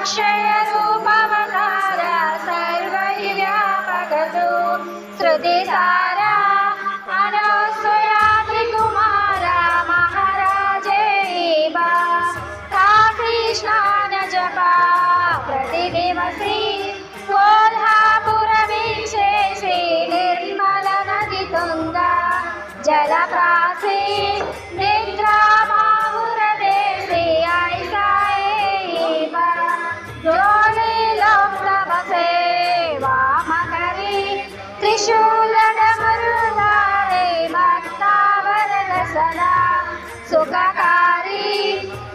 अक्षय रूपवतारा सर्व व्यापकतो श्रुतिसारा अनुसूया त्रिकुमारा महाराजेबा काशीस्नान जपा प्रतिदिवसी कोल्हापुरवीक्षे श्री निर्मल नदी तुंगा जलप्रासी निद्रा माहुरदेशी ऐसाएबा जोली लोकबसे वामकरी त्रिशूलडमरुधारे भक्तावरदसना सुखकारी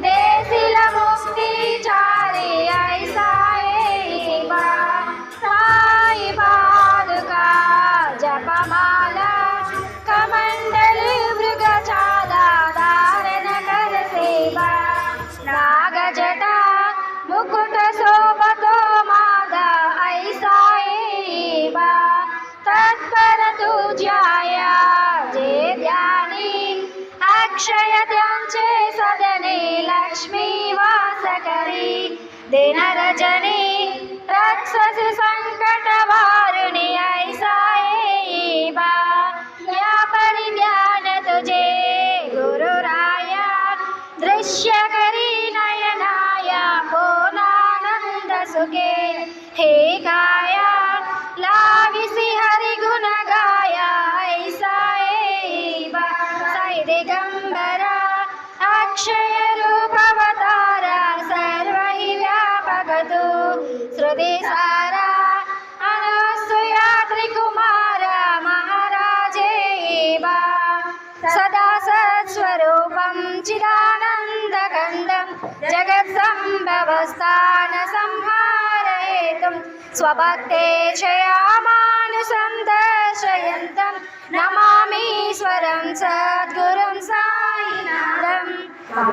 देशिल मुक्तिचारी ऐसाएबा साई पादुका जपमाला कमंडली मृगचाला धारण कर सेवा नागजटा मुकुट शोभतो मादा ऐसाएबा तत्पर तुझ्याया जे ध्यानी अक्षय त्यांचे सदने लक्ष्मी वास करी दिन रजनी राक्षस संकट वारुणी ऐसाएबा या परिध्यान तुझे गुरुराया दृश्य करी नयनाया पूर्णानंद सुखे हे काया लाविसी हरि गुण गाया ऐसाएबा साई दिगंबरा अक्षय रूपवतारा सर्व हि व्यापकतो श्रुतिसारा अनुसूया त्रिकुमारा महाराजेबा सदा सत्स्वरूपं चिदानन्दकन्दं जगत्सम्भवस्थान संहारयितुं स्वभक्तेशया मानुसं दर्शयन्तं नमामीश्वरं स